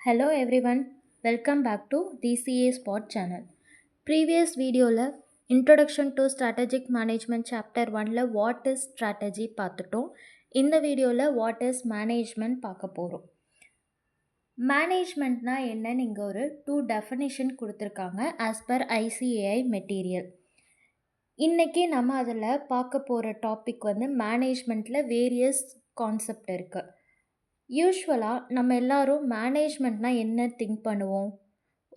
Hello everyone, welcome back to DCA Spot channel. Previous வீடியோவில் introduction to strategic management chapter 1ல் what is strategy பார்த்துட்டோம். இந்த வீடியோவில் what is management பார்க்க போகிறோம். மேனேஜ்மெண்ட்னா என்னன்னு இங்கே ஒரு 2 டெஃபினிஷன் கொடுத்துருக்காங்க ஆஸ் பர் ஐசிஏஐ மெட்டீரியல். இன்றைக்கி நம்ம அதில் பார்க்க போகிற டாபிக் மேனேஜ்மெண்ட்டில் வேரியஸ் கான்செப்ட் இருக்குது. யூஸ்வலாக நம்ம எல்லோரும் மேனேஜ்மெண்ட்னால் என்ன திங்க் பண்ணுவோம்?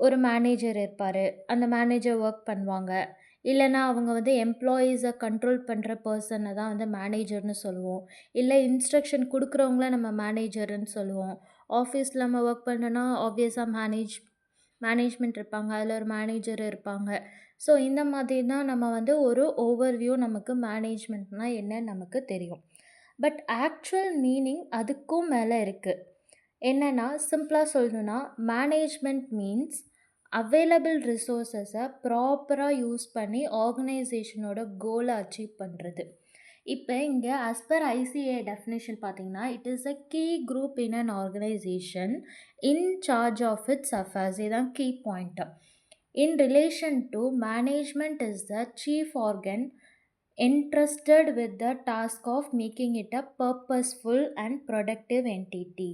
ஒரு மேனேஜர் இருப்பார், அந்த மேனேஜர் ஒர்க் பண்ணுவாங்க, இல்லைனா அவங்க எம்ப்ளாயீஸை கண்ட்ரோல் பண்ணுற பர்சனை தான் மேனேஜர்னு சொல்லுவோம். இல்லை இன்ஸ்ட்ரக்ஷன் கொடுக்குறவங்கள நம்ம மேனேஜர்னு சொல்லுவோம். ஆஃபீஸில் நம்ம ஒர்க் பண்ணோன்னா ஆப்வியஸாக மேனேஜ்மெண்ட் இருப்பாங்க, அதில் ஒரு மேனேஜர் இருப்பாங்க. ஸோ இந்த மாதிரி தான் நம்ம ஒரு ஓவர்வியூ நமக்கு மேனேஜ்மெண்ட்னால் என்னன்னு நமக்கு தெரியும். பட் ஆக்சுவல் மீனிங் அதுக்கும் மேலே இருக்குது. என்னென்னா சிம்பிளாக சொல்லணுன்னா மேனேஜ்மெண்ட் மீன்ஸ் அவைலபிள் ரிசோர்ஸஸை ப்ராப்பராக யூஸ் பண்ணி ஆர்கனைசேஷனோட கோலை அச்சீவ் பண்ணுறது. இப்போ இங்கே ஆஸ் பர் ஐசிஏ டெஃபினேஷன் பார்த்தீங்கன்னா it is a key group in an organisation in charge of its affairs. இதுதான் key point. In relation to management is the chief organ entrusted with the task of making it a purposeful and productive entity.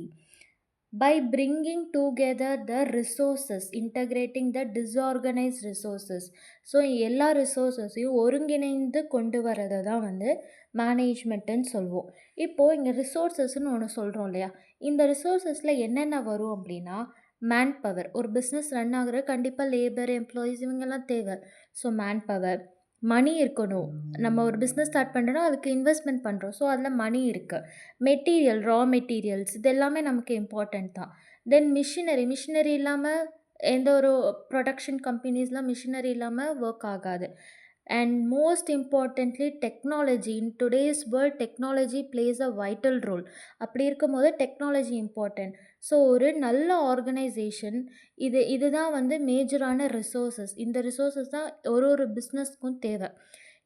By bringing together the resources, integrating the disorganized resources. So எல்லா ரிசோர்ஸஸையும் ஒருங்கிணைந்து கொண்டு வரதை தான் மேனேஜ்மெண்ட்டுன்னு சொல்லுவோம். இப்போது இங்கே ரிசோர்ஸஸ்ன்னு ஒன்று சொல்கிறோம் இல்லையா, இந்த ரிசோர்ஸஸில் என்னென்ன வரும் அப்படின்னா மேன் பவர். ஒரு பிஸ்னஸ் ரன் ஆகிற கண்டிப்பாக லேபர், எம்ப்ளாயீஸ் இவங்கெல்லாம் தேவை. ஸோ மேன் பவர், மணி இருக்கணும். நம்ம ஒரு பிஸ்னஸ் ஸ்டார்ட் பண்ணுறோன்னா அதுக்கு இன்வெஸ்ட்மெண்ட் பண்ணுறோம். ஸோ அதில் மணி இருக்குது. மெட்டீரியல், ரா மெட்டீரியல்ஸ் இது எல்லாமே நமக்கு இம்பார்ட்டண்ட் தான். தென் மிஷினரி இல்லாமல் எந்த ஒரு ப்ரொடக்ஷன் கம்பெனிஸ்லாம் மிஷினரி இல்லாமல் ஒர்க் ஆகாது. And most importantly technology. In today's world technology plays a vital role. அப்படி இருக்கும் போது டெக்னாலஜி இம்பார்ட்டன்ட். ஸோ ஒரு நல்ல ஆர்கனைசேஷன் இதுதான் மேஜரான ரிசோர்ஸஸ். இந்த ரிசோர்ஸஸ் தான் ஒரு பிஸ்னஸ்க்கும் தேவை.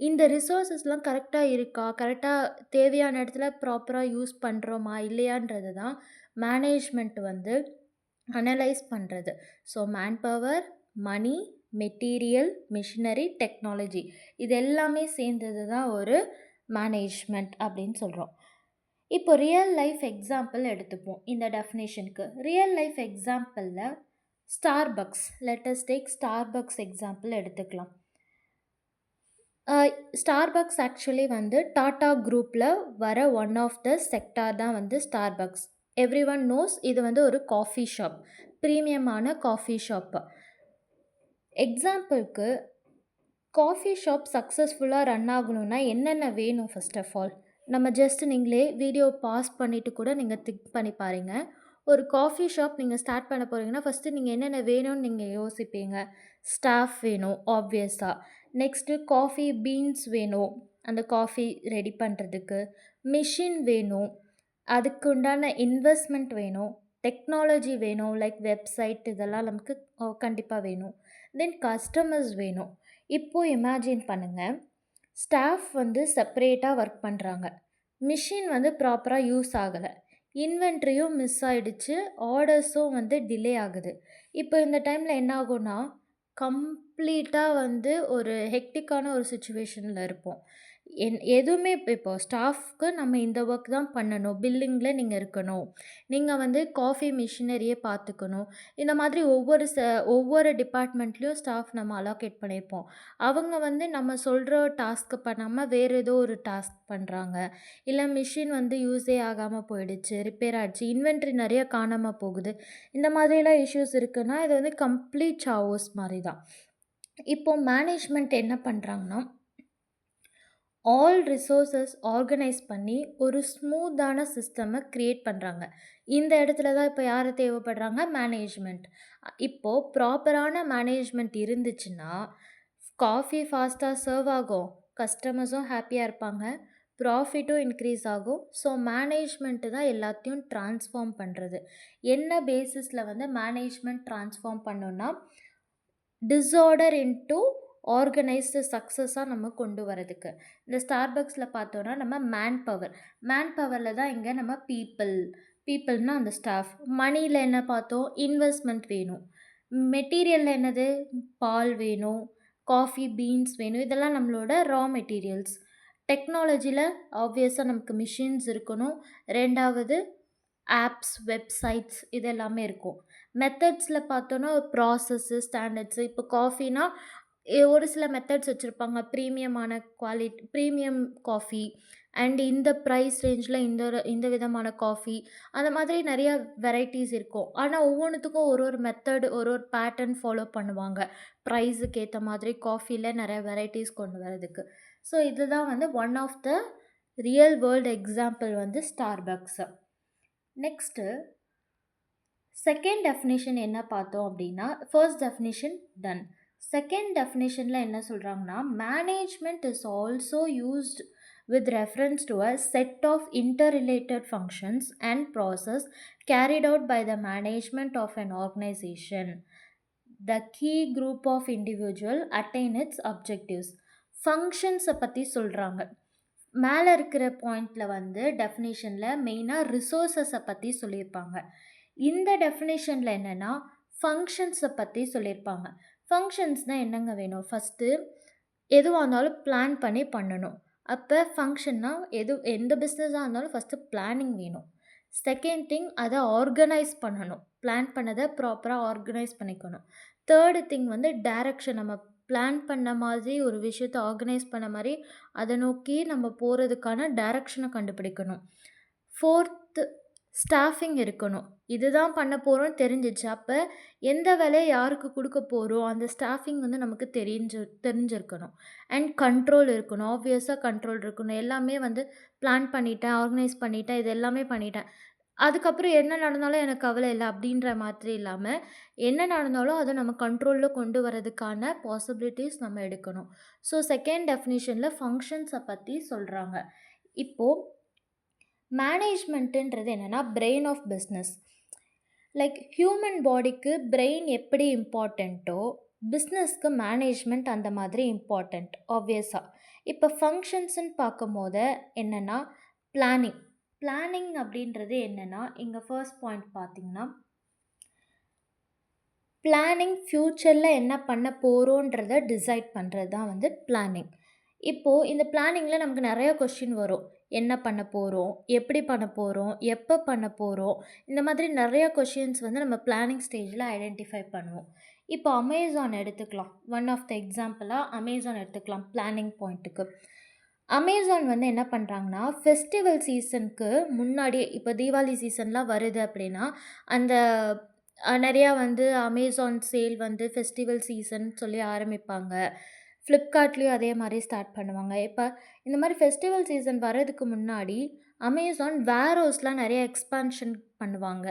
இந்த ரிசோர்ஸஸ்லாம் கரெக்டாக இருக்கா, கரெக்டாக தேவையான இடத்துல ப்ராப்பராக யூஸ் பண்ணுறோமா இல்லையான்றது தான் மேனேஜ்மெண்ட் அனலைஸ் பண்ணுறது. ஸோ மேன் பவர், மணி, மெட்டீரியல், மிஷினரி, டெக்னாலஜி இது எல்லாமே சேர்ந்தது தான் ஒரு மேனேஜ்மெண்ட் அப்படின்னு சொல்கிறோம். இப்போ ரியல் லைஃப் எக்ஸாம்பிள் எடுத்துப்போம் இந்த டெஃபினேஷனுக்கு. ரியல் லைஃப் எக்ஸாம்பிளில் Starbucks, let us take Starbucks example எடுத்துக்கலாம். ஸ்டார்பக்ஸ் ஆக்சுவலி டாடா குரூப்பில் வர ஒன் ஆஃப் த செக்டார் தான் ஸ்டார்பக்ஸ். எவ்ரி ஒன் நோஸ் இது ஒரு காஃபி ஷாப், ப்ரீமியமான காஃபி ஷாப்பு. எக்ஸாம்பிளுக்கு காஃபி ஷாப் சக்ஸஸ்ஃபுல்லாக ரன் ஆகணுன்னா என்னென்ன வேணும்? ஃபஸ்ட் ஆஃப் ஆல் நம்ம நீங்களே வீடியோ பாஸ் பண்ணிவிட்டு கூட நீங்கள் திங்க் பண்ணி பாருங்கள். ஒரு காஃபி ஷாப் நீங்கள் ஸ்டார்ட் பண்ண போகிறீங்கன்னா ஃபஸ்ட்டு நீங்கள் என்னென்ன வேணும்னு நீங்கள் யோசிப்பீங்க. ஸ்டாஃப் வேணும் ஆப்வியஸாக. நெக்ஸ்ட்டு காஃபி பீன்ஸ் வேணும் அந்த காஃபி ரெடி பண்ணுறதுக்கு. மிஷின் வேணும், அதுக்கு உண்டான இன்வெஸ்ட்மெண்ட் வேணும். டெக்னாலஜி வேணும், லைக் வெப்சைட் இதெல்லாம் நமக்கு கண்டிப்பாக வேணும். தென் கஸ்டமர்ஸ் வேணும். இப்போது இமேஜின் பண்ணுங்கள், ஸ்டாஃப் செப்பரேட்டாக ஒர்க் பண்ணுறாங்க, மிஷின் ப்ராப்பராக யூஸ் ஆகலை, இன்வென்ட்ரியும் மிஸ் ஆகிடுச்சு, ஆர்டர்ஸும் டிலே ஆகுது. இப்போ இந்த டைமில் என்ன ஆகும்னா கம்ப்ளீட்டாக ஒரு ஹெக்டிக்கான ஒரு சுச்சுவேஷனில் இருப்போம். எதுவுமே இப்போ ஸ்டாஃப்க்கு நம்ம இந்த ஒர்க் தான் பண்ணணும், பில்லிங்கில் நீங்கள் இருக்கணும், நீங்கள் காஃபி மிஷினரியே பார்த்துக்கணும். இந்த மாதிரி ஒவ்வொரு டிபார்ட்மெண்ட்லேயும் ஸ்டாஃப் நம்ம அலோகேட் பண்ணியிருப்போம். அவங்க நம்ம சொல்கிற டாஸ்க்கு பண்ணாமல் வேறு ஏதோ ஒரு டாஸ்க் பண்ணுறாங்க. இல்லை மிஷின் யூஸே ஆகாமல் போயிடுச்சு, ரிப்பேர் ஆகிடுச்சு, இன்வென்ட்ரி நிறைய காணாமல் போகுது. இந்த மாதிரிலாம் இஷ்யூஸ் இருக்குன்னா இது கம்ப்ளீட் சாவோஸ் மாதிரி தான். இப்போது மேனேஜ்மெண்ட் என்ன பண்ணுறாங்கன்னா ஆல் ரிசோர்ஸஸ் ஆர்கனைஸ் பண்ணி ஒரு ஸ்மூத்தான சிஸ்டமை க்ரியேட் பண்ணுறாங்க. இந்த இடத்துல தான் இப்போ யார் தேவைப்படுறாங்க? மேனேஜ்மெண்ட். இப்போது ப்ராப்பரான மேனேஜ்மெண்ட் இருந்துச்சுன்னா காஃபி ஃபாஸ்ட்டாக சர்வ் ஆகும், கஸ்டமர்ஸும் ஹாப்பியாக இருப்பாங்க, ப்ராஃபிட்டும் இன்க்ரீஸ் ஆகும். ஸோ மேனேஜ்மெண்ட்டு தான் எல்லாத்தையும் ட்ரான்ஸ்ஃபார்ம் பண்ணுறது. என்ன பேசிஸில் மேனேஜ்மெண்ட் ட்ரான்ஸ்ஃபார்ம் பண்ணோன்னா டிஸார்டர் இன்டூ ஆர்கனைஸ்டு சக்ஸஸாக நம்ம கொண்டு வரதுக்கு. இந்த ஸ்டார்பக்ஸில் பார்த்தோன்னா நம்ம மேன் பவரில் தான் இங்கே நம்ம பீப்புள், பீப்பிள்னா அந்த ஸ்டாஃப். மணியில என்ன பார்த்தோம்? இன்வெஸ்ட்மெண்ட் வேணும். மெட்டீரியல்ல என்னது? பால் வேணும், காஃபி, பீன்ஸ் வேணும். இதெல்லாம் நம்மளோட ரா மெட்டீரியல்ஸ். டெக்னாலஜில ஆப்வியஸா நமக்கு மிஷின்ஸ் இருக்கணும். 2வது ஆப்ஸ், வெப்சைட்ஸ் இது எல்லாமே இருக்கும். மெத்தட்ஸில பார்த்தோன்னா ப்ராசஸ்ஸு, ஸ்டாண்டர்ட்ஸு. இப்போ காஃபினா ஒரு சில மெத்தட்ஸ் வச்சுருப்பாங்க. ப்ரீமியமான ப்ரீமியம் காஃபி அண்ட் இந்த ப்ரைஸ் ரேஞ்சில இந்த விதமான காஃபி. அந்த மாதிரி நிறைய வெரைட்டிஸ் இருக்கும். ஆனா ஒவ்வொன்னுத்துக்கும் ஒரு ஒரு மெத்தட், ஒரு ஒரு பேட்டர்ன் ஃபாலோ பண்ணுவாங்க. ப்ரைஸுக்கு ஏத்த மாதிரி காஃபில நிறைய வெரைட்டிஸ் கொண்டு வரதுக்கு. ஸோ இதுதான் வந்து one of the real world example வந்து ஸ்டார்பக்ஸு. நெக்ஸ்ட்டு செகண்ட் டெஃபினிஷன் என்ன பார்த்தோம் அப்படின்னா, ஃபர்ஸ்ட் டெஃபினிஷன் டன். செகண்ட் டெஃபினிஷன்ல என்ன சொல்றாங்கன்னா, management is also used with reference to a set of interrelated functions and process carried out by the management of an organization. The key group of individual attain its objectives. ஃபங்க்ஷன்ஸை பற்றி சொல்கிறாங்க. மேலே இருக்கிற பாயிண்டில் வந்து டெஃபினேஷனில் மெயினாக ரிசோர்ஸஸை பற்றி சொல்லியிருப்பாங்க. இந்த டெஃபினேஷனில் என்னென்னா ஃபங்க்ஷன்ஸை பற்றி சொல்லியிருப்பாங்க. ஃபங்க்ஷன்ஸ்னால் என்னங்க வேணும்? ஃபஸ்ட்டு எதுவாக இருந்தாலும் பிளான் பண்ணி பண்ணணும். அப்போ ஃபங்க்ஷன்னா எந்த பிஸ்னஸாக இருந்தாலும் ஃபஸ்ட்டு பிளானிங் வேணும். செகண்ட் திங் அதை ஆர்கனைஸ் பண்ணணும். பிளான் பண்ணதை ப்ராப்பராக ஆர்கனைஸ் பண்ணிக்கணும். தேர்டு திங் வந்து டைரக்ஷன். நம்ம பிளான் பண்ண மாதிரி ஒரு விஷயத்தை ஆர்கனைஸ் பண்ண மாதிரி அதை நோக்கி நம்ம போகிறதுக்கான டைரக்ஷனை கண்டுபிடிக்கணும். ஃபோர்த்து ஸ்டாஃபிங் இருக்கணும். இதுதான் பண்ண போகிறோம் தெரிஞ்சிச்சு. அப்போ எந்த வேலையை யாருக்கு கொடுக்க போகிறோம் அந்த ஸ்டாஃபிங் வந்து நமக்கு தெரிஞ்சிருக்கணும். அண்ட் கண்ட்ரோல் இருக்கணும். ஆப்வியஸாக கண்ட்ரோல் இருக்கணும். எல்லாமே வந்து பிளான் பண்ணிட்டேன், ஆர்கனைஸ் பண்ணிட்டேன், இது எல்லாமே பண்ணிட்டேன். அதுக்கப்புறம் என்ன நடந்தாலும் எனக்கு கவலை இல்லை அப்படின்ற மாதிரி இல்லாமல் என்ன நடந்தாலும் அதை நம்ம கண்ட்ரோலில் கொண்டு வரதுக்கான பாசிபிலிட்டிஸ் நம்ம எடுக்கணும். ஸோ செகண்ட் டெஃபினிஷனில் ஃபங்க்ஷன்ஸை பற்றி சொல்கிறாங்க. இப்போது மேனேஜ்மெண்ட்டுன்றது என்னென்னா brain of business. Like human பாடிக்கு பிரெயின் எப்படி இம்பார்ட்டண்ட்டோ பிஸ்னஸ்க்கு மேனேஜ்மெண்ட் அந்த மாதிரி இம்பார்ட்டண்ட் ஆப்வியஸாக. இப்போ ஃபங்க்ஷன்ஸ்ன்னு பார்க்கும்போது என்னென்னா பிளானிங் அப்படின்றது என்னென்னா இங்கே ஃபர்ஸ்ட் பாயிண்ட் பார்த்திங்கன்னா பிளானிங் ஃப்யூச்சரில் என்ன பண்ண போகிறோன்றதை டிசைட் பண்ணுறது தான் வந்து பிளானிங். இப்போது இந்த பிளானிங்கில் நமக்கு நிறைய கொஸ்டின் வரும். என்ன பண்ண போகிறோம், எப்படி பண்ண போகிறோம், எப்போ பண்ண போகிறோம், இந்த மாதிரி நிறையா கொஷின்ஸ் வந்து நம்ம பிளானிங் ஸ்டேஜில் ஐடென்டிஃபை பண்ணுவோம். இப்போ அமேசான் எடுத்துக்கலாம். ஒன் ஆஃப் த எக்ஸாம்பிளாக அமேசான் எடுத்துக்கலாம் பிளானிங் பாயிண்ட்டுக்கு. அமேசான் வந்து என்ன பண்ணுறாங்கன்னா ஃபெஸ்டிவல் சீசனுக்கு முன்னாடியே இப்போ தீபாவளி சீசன்லாம் வருது அப்படின்னா அந்த நிறையா வந்து அமேசான் சேல் வந்து ஃபெஸ்டிவல் சீசன் சொல்லி ஆரம்பிப்பாங்க. ஃப்ளிப்கார்ட்லேயும் அதே மாதிரி ஸ்டார்ட் பண்ணுவாங்க. இப்போ இந்த மாதிரி ஃபெஸ்டிவல் சீசன் வர்றதுக்கு முன்னாடி அமேசான் வேர்ஹவுஸ்லாம் நிறைய எக்ஸ்பான்ஷன் பண்ணுவாங்க.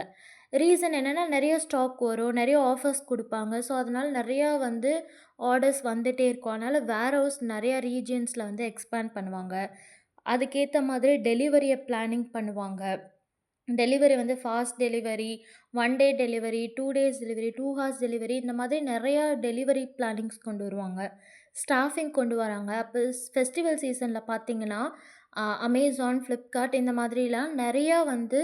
ரீசன் என்னென்னா நிறைய ஸ்டாக் வரும், நிறைய ஆஃபர்ஸ் கொடுப்பாங்க. ஸோ அதனால் நிறையா வந்து ஆர்டர்ஸ் வந்துகிட்டே இருக்கும். அதனால் வேர்ஹவுஸ் நிறையா ரீஜியன்ஸில் வந்து எக்ஸ்பேண்ட் பண்ணுவாங்க. அதுக்கேற்ற மாதிரி டெலிவரியை பிளானிங் பண்ணுவாங்க. டெலிவரி வந்து fast delivery, 1 day delivery, 2 days delivery, 2 hours delivery, இந்த மாதிரி நிறையா டெலிவரி பிளானிங்ஸ் கொண்டு வருவாங்க. ஸ்டாஃபிங் கொண்டு வராங்க. அப்போ ஃபெஸ்டிவல் சீசனில் பார்த்திங்கன்னா அமேசான், ஃப்ளிப்கார்ட் இந்த மாதிரிலாம் நிறையா வந்து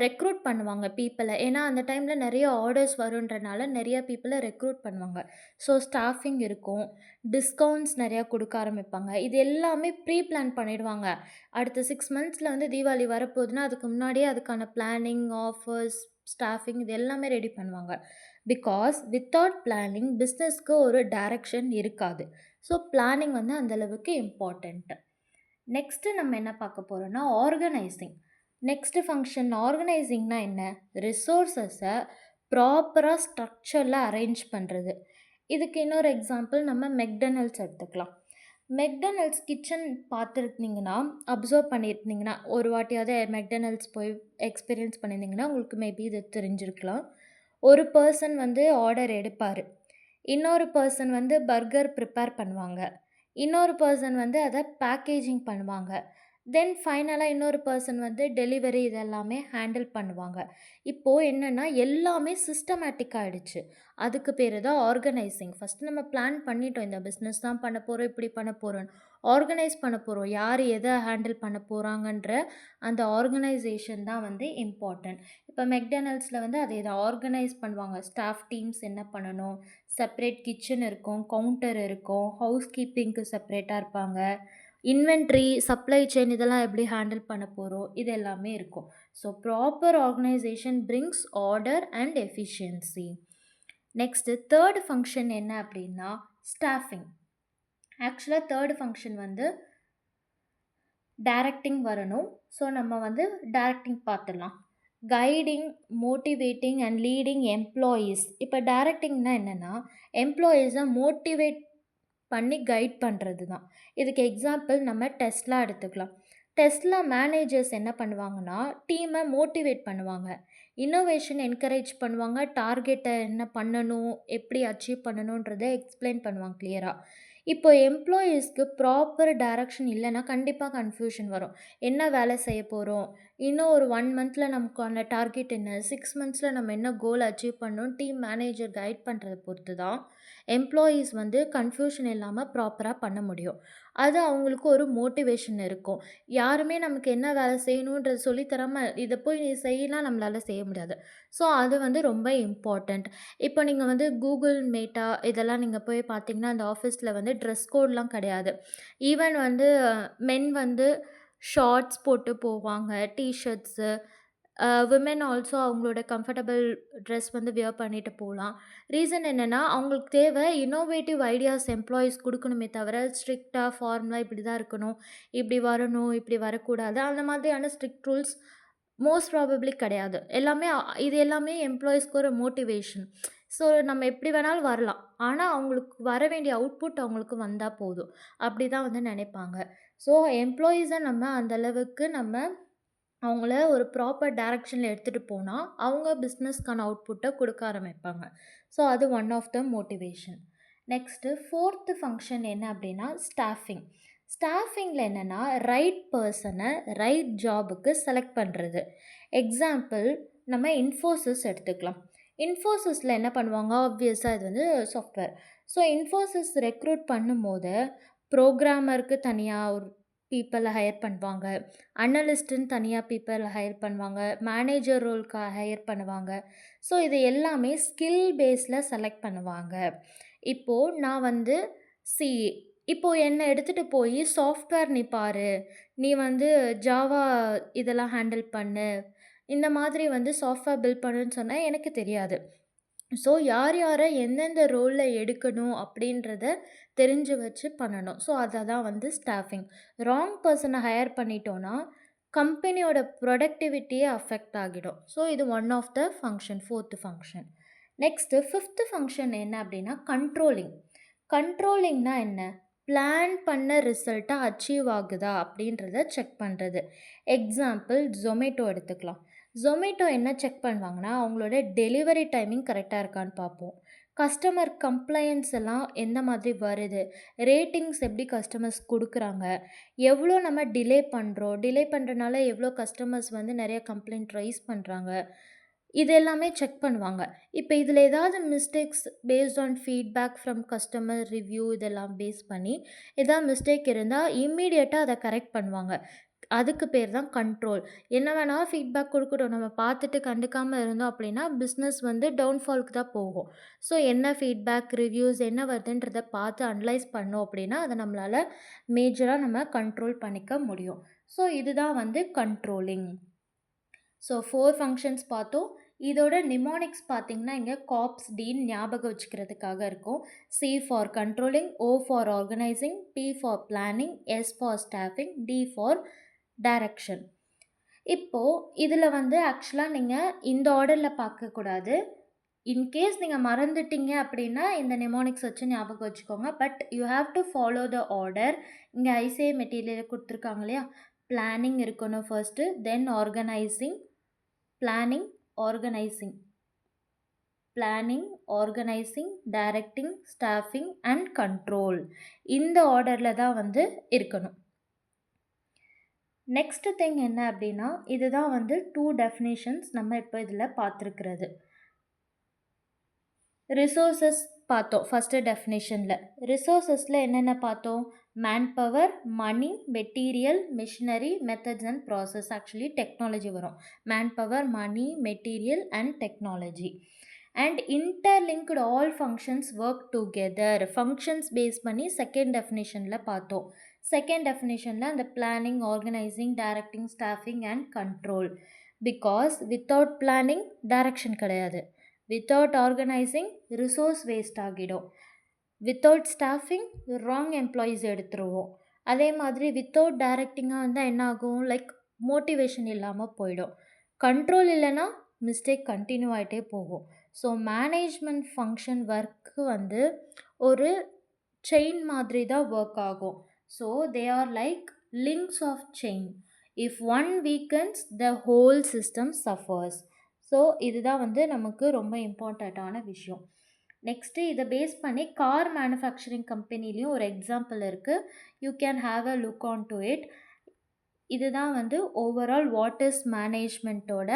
ரெக்ரூட் பண்ணுவாங்க பீப்பிளை. ஏன்னா அந்த டைமில் நிறைய ஆர்டர்ஸ் வருன்றனால நிறைய பீப்பிளை ரெக்ரூட் பண்ணுவாங்க. ஸோ ஸ்டாஃபிங் இருக்கும், டிஸ்கவுண்ட்ஸ் நிறையா கொடுக்க ஆரம்பிப்பாங்க. இது எல்லாமே ப்ரீ பிளான் பண்ணிடுவாங்க. அடுத்த 6 மந்த்ஸில் வந்து தீபாவளி வரப்போகுதுன்னா அதுக்கு முன்னாடியே அதுக்கான பிளானிங், ஆஃபர்ஸ், ஸ்டாஃபிங் இது எல்லாமே ரெடி பண்ணுவாங்க. பிகாஸ் வித்தவுட் பிளானிங் பிஸ்னஸ்க்கு ஒரு டைரக்ஷன் இருக்காது. ஸோ பிளானிங் வந்து அந்தளவுக்கு இம்பார்ட்டண்ட்டு. நெக்ஸ்ட்டு நம்ம என்ன பார்க்க போகிறோன்னா ஆர்கனைசிங். நெக்ஸ்ட்டு ஃபங்க்ஷன் ஆர்கனைசிங்னா என்ன? ரிசோர்ஸஸை ப்ராப்பராக ஸ்ட்ரக்சரில் அரேஞ்ச் பண்ணுறது. இதுக்கு இன்னொரு எக்ஸாம்பிள் நம்ம மெக்டொனால்ட்ஸ் எடுத்துக்கலாம். மெக்டொனால்ட்ஸ் கிச்சன் பார்த்துருந்தீங்கன்னா, அப்சர்வ் பண்ணியிருந்தீங்கன்னா, ஒரு வாட்டியாவது மெக்டொனால்ட்ஸ் போய் எக்ஸ்பீரியன்ஸ் பண்ணியிருந்தீங்கன்னா உங்களுக்கு மேபி இது தெரிஞ்சிருக்கலாம். ஒரு பர்சன் வந்து ஆர்டர் எடுப்பார், இன்னொரு பர்சன் வந்து பர்கர் ப்ரிப்பேர் பண்ணுவாங்க, இன்னொரு பர்சன் வந்து அதை பேக்கேஜிங் பண்ணுவாங்க, தென் ஃபைனலாக இன்னொரு பர்சன் வந்து டெலிவரி இதெல்லாமே ஹேண்டில் பண்ணுவாங்க. இப்போது என்னென்னா எல்லாமே சிஸ்டமேட்டிக் ஆகிடுச்சு. அதுக்கு பேர் தான் ஆர்கனைசிங். ஃபஸ்ட்டு நம்ம பிளான் பண்ணிட்டோம், இந்த பிஸ்னஸ் தான் பண்ண போகிறோம், இப்படி பண்ண போகிறோன்னு. ஆர்கனைஸ் பண்ண போகிறோம், யார் எதை ஹேண்டில் பண்ண போகிறாங்கன்ற அந்த ஆர்கனைசேஷன் தான் வந்து இம்பார்ட்டன்ட். இப்போ மெக்டொனால்ட்ஸில் வந்து அதை இதை ஆர்கனைஸ் பண்ணுவாங்க. ஸ்டாஃப் டீம்ஸ் என்ன பண்ணணும், செப்பரேட் கிச்சன் இருக்கும், கவுண்டர் இருக்கும், ஹவுஸ் கீப்பிங்க்கு செப்பரேட்டாக இருப்பாங்க, இன்வென்ட்ரி, சப்ளை செயின் இதெல்லாம் எப்படி ஹேண்டில் பண்ண போகிறோம், இது எல்லாமே இருக்கும். So proper organisation brings order and efficiency. Next third function என்ன அப்படின்னா ஸ்டாஃபிங். ஆக்சுவலாக தேர்ட் ஃபங்க்ஷன் வந்து டைரக்டிங் வரணும். ஸோ நம்ம வந்து டைரக்டிங் பார்த்துடலாம். Guiding, motivating and leading employees. இப்போ டைரக்டிங்னா என்னென்னா எம்ப்ளாயீஸை மோட்டிவேட் பண்ணி கைட் பண்ணுறது தான். இதுக்கு எக்ஸாம்பிள் நம்ம டெஸ்லா எடுத்துக்கலாம். டெஸ்லா மேனேஜர்ஸ் என்ன பண்ணுவாங்கன்னா டீமை மோட்டிவேட் பண்ணுவாங்க, இன்னோவேஷன் என்கரேஜ் பண்ணுவாங்க, டார்கெட்டை என்ன பண்ணணும், எப்படி அச்சீவ் பண்ணணுன்றதை எக்ஸ்பிளைன் பண்ணுவாங்க கிளியராக. இப்போ எம்ப்ளாயீஸ்க்கு ப்ராப்பர் டைரக்ஷன் இல்லைன்னா கண்டிப்பாக கன்ஃபியூஷன் வரும். என்ன வேலை செய்ய போகிறோம், இன்னும் ஒரு 1 மந்தில் நமக்கான டார்கெட் என்ன, 6 மந்த்ஸில் நம்ம என்ன கோல் அச்சீவ் பண்ணணும், டீம் மேனேஜர் கைட் பண்ணுறதை பொறுத்து தான் எம்ப்ளாயீஸ் வந்து கன்ஃபியூஷன் இல்லாமல் ப்ராப்பராக பண்ண முடியும். அது அவங்களுக்கு ஒரு மோட்டிவேஷன் இருக்கும். யாருமே நமக்கு என்ன வேலை செய்யணுன்றது சொல்லித்தராமல் இதை போய் நீ செய்யலாம் நம்மளால் செய்ய முடியாது. ஸோ அது வந்து ரொம்ப இம்பார்ட்டண்ட். இப்போ நீங்கள் வந்து கூகுள் மேட்டா இதெல்லாம் நீங்கள் போய் பார்த்தீங்கன்னா அந்த ஆஃபீஸில் வந்து ட்ரெஸ் கோட்லாம் கிடையாது. ஈவன் வந்து மென் வந்து ஷார்ட்ஸ் போட்டு போவாங்க, டிஷர்ட்ஸு. விமென் ஆல்சோ அவங்களோட கம்ஃபர்டபுள் ட்ரெஸ் வந்து வியர் பண்ணிட்டு போகலாம். ரீசன் என்னென்னா அவங்களுக்கு தேவை இன்னோவேட்டிவ் ஐடியாஸ் எம்ப்ளாயீஸ் கொடுக்கணுமே தவிர ஸ்ட்ரிக்டாக ஃபார்முலா இப்படி தான் இருக்கணும், இப்படி வரணும், இப்படி வரக்கூடாது, அந்த மாதிரியான ஸ்ட்ரிக்ட் ரூல்ஸ் மோஸ்ட் ப்ராபப்ளி கிடையாது. எல்லாமே இது எல்லாமே எம்ப்ளாயீஸ்க்கு ஒரு மோட்டிவேஷன். ஸோ நம்ம எப்படி வேணாலும் வரலாம், ஆனால் அவங்களுக்கு வர வேண்டிய அவுட்புட் அவங்களுக்கு வந்தால் போதும், அப்படி தான் வந்து நினைப்பாங்க. ஸோ எம்ப்ளாயீஸை நம்ம அந்தளவுக்கு நம்ம அவங்கள ஒரு ப்ராப்பர் டைரக்ஷனில் எடுத்துகிட்டு போனால் அவங்க பிஸ்னஸ்க்கான அவுட்புட்டை கொடுக்க ஆரம்பிப்பாங்க. ஸோ அது one of the motivation. Next fourth function என்ன அப்படின்னா ஸ்டாஃபிங். ஸ்டாஃபிங்கில் என்னென்னா ரைட் பர்சனை ரைட் ஜாபுக்கு செலக்ட் பண்ணுறது. எக்ஸாம்பிள் நம்ம இன்ஃபோசிஸ் எடுத்துக்கலாம். இன்ஃபோசிஸில் என்ன பண்ணுவாங்க, ஆப்வியஸாக இது வந்து சாஃப்ட்வேர். ஸோ இன்ஃபோசிஸ் ரெக்ரூட் பண்ணும்போது ப்ரோக்ராமருக்கு தனியாக ஒரு பீப்பிளை ஹையர் பண்ணுவாங்க, அனலிஸ்ட்டுன்னு தனியாக பீப்பிளை ஹையர் பண்ணுவாங்க, மேனேஜர் ரோலுக்கு ஹையர் பண்ணுவாங்க. ஸோ இது எல்லாமே ஸ்கில் பேஸில் செலக்ட் பண்ணுவாங்க. இப்போது நான் வந்து சிஏ, இப்போது என்னை எடுத்துகிட்டு போய் சாஃப்ட்வேர் நீ பாரு, நீ வந்து ஜாவா இதெல்லாம் ஹேண்டில் பண்ணு, இந்த மாதிரி வந்து சாஃப்ட்வேர் பில்ட் பண்ணுன்னு சொன்னால் எனக்கு தெரியாது. ஸோ யார் யாரை எந்தெந்த ரோலில் எடுக்கணும் அப்படின்றத தெரிஞ்சு வச்சு பண்ணணும். ஸோ அதை தான் வந்து ஸ்டாஃபிங். ராங் பர்சனை ஹையர் பண்ணிட்டோன்னா கம்பெனியோட ப்ரொடக்டிவிட்டியே அஃபெக்ட் ஆகிடும். ஸோ இது one of the function, fourth function. Next fifth function என்ன அப்படின்னா கண்ட்ரோலிங். கண்ட்ரோலிங்னா என்ன, பிளான் பண்ண ரிசல்ட்டை அச்சீவ் ஆகுதா அப்படின்றத செக் பண்ணுறது. எக்ஸாம்பிள் ஜொமேட்டோ எடுத்துக்கலாம். ஜொமேட்டோ என்ன செக் பண்ணுவாங்கன்னா அவங்களோட டெலிவரி டைமிங் கரெக்டாக இருக்கான்னு பார்ப்போம், கஸ்டமர் கம்ப்ளைண்ட்ஸ் எல்லாம் எந்த மாதிரி வருது, ரேட்டிங்ஸ் எப்படி கஸ்டமர்ஸ் கொடுக்குறாங்க, எவ்வளோ நம்ம டிலே பண்ணுறோம், டிலே பண்ணுறனால எவ்வளோ கஸ்டமர்ஸ் வந்து நிறைய கம்ப்ளைண்ட் ரைஸ் பண்ணுறாங்க, இது எல்லாமே செக் பண்ணுவாங்க. இப்போ இதில் ஏதாவது mistakes based on feedback from customer review இதெல்லாம் பேஸ் பண்ணி ஏதாவது மிஸ்டேக் இருந்தால் இம்மீடியட்டாக அதை கரெக்ட் பண்ணுவாங்க. அதுக்கு பேர் தான் கண்ட்ரோல். என்ன வேணாலும் ஃபீட்பேக் கொடுக்கட்டும், நம்ம பார்த்துட்டு கண்டுக்காமல் இருந்தோம் அப்படின்னா பிஸ்னஸ் வந்து டவுன்ஃபாலுக்கு தான் போகும். ஸோ என்ன ஃபீட்பேக் ரிவ்யூஸ் என்ன வருதுன்றதை பார்த்து அனலைஸ் பண்ணோம் அப்படின்னா அதை நம்மளால் மேஜராக நம்ம கண்ட்ரோல் பண்ணிக்க முடியும். ஸோ இதுதான் வந்து கண்ட்ரோலிங். ஸோ 4 ஃபங்க்ஷன்ஸ் பார்த்தோம். இதோட நிமோனிக்ஸ் பார்த்திங்கன்னா இங்கே காப்ஸ் டீன் ஞாபகம் வச்சுக்கிறதுக்காக இருக்கும். C for controlling, O for organising, P for planning, S for staffing, D for direction. இப்போது இதில் வந்து ஆக்சுவலாக நீங்கள் இந்த ஆர்டரில் பார்க்கக்கூடாது. இன்கேஸ் நீங்கள் மறந்துட்டீங்க அப்படின்னா இந்த நிமோனிக்ஸ் வச்சு ஞாபகம் வச்சுக்கோங்க. But you have to follow the order. இங்கே ஐசிஐ மெட்டீரியல் கொடுத்துருக்காங்க இல்லையா, பிளானிங் இருக்கணும் first, then organising, planning, organising, planning, organising, directing, staffing and control. இந்த ஆர்டரில் தான் வந்து இருக்கணும். நெக்ஸ்ட் திங் என்ன அப்படின்னா இதுதான் வந்து 2 டெஃபினேஷன்ஸ் நம்ம இப்போ இதில் பார்த்துருக்கிறது. ரிசோர்ஸஸ் பார்த்தோம் ஃபஸ்ட்டு டெஃபினேஷனில். ரிசோர்ஸஸில் என்னென்ன பார்த்தோம், manpower, money, material, machinery, methods and process. Actually technology வரும். manpower, money, material and technology. And interlinked all functions work together. functions base பண்ணி second definitionல பார்த்தோம். second definitionல அந்த planning, organizing, directing, staffing and control. because without planning direction கிடையாது. without organizing resource waste ஆகிடும். Without staffing wrong employees எடுத்துருவோம். அதே மாதிரி without டைரக்டிங்காக இருந்தால் என்ன ஆகும், லைக் மோட்டிவேஷன் இல்லாமல் போயிடும். கண்ட்ரோல் இல்லைன்னா மிஸ்டேக் கண்டினியூ ஆகிட்டே போகும். ஸோ மேனேஜ்மெண்ட் ஃபங்க்ஷன் ஒர்க்கு வந்து ஒரு செயின் மாதிரி தான் ஒர்க் ஆகும். So they are like links of chain. If one weakens the whole system suffers. So இதுதான் வந்து நமக்கு ரொம்ப இம்பார்ட்டண்ட்டான விஷயம். நெக்ஸ்ட்டு இதை பேஸ் பண்ணி கார் மேனுஃபேக்சரிங் கம்பெனிலையும் ஒரு எக்ஸாம்பிள் இருக்குது. You can have a look on to it. இதுதான் வந்து ஓவரால் வாட் இஸ் மேனேஜ்மெண்ட்டோட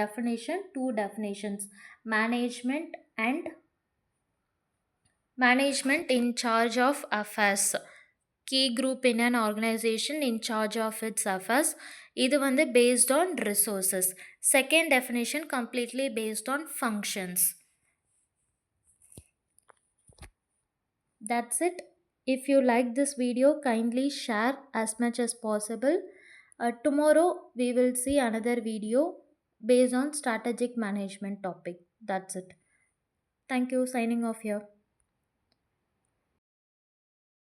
definition. 2 definitions, management and management in charge of affairs, key group in an organisation in charge of its affairs. இது வந்து based on resources. Second definition completely based on functions. That's it. If you like this video, kindly share as much as possible. Tomorrow we will see another video based on strategic management topic. That's it. Thank you. Signing off here.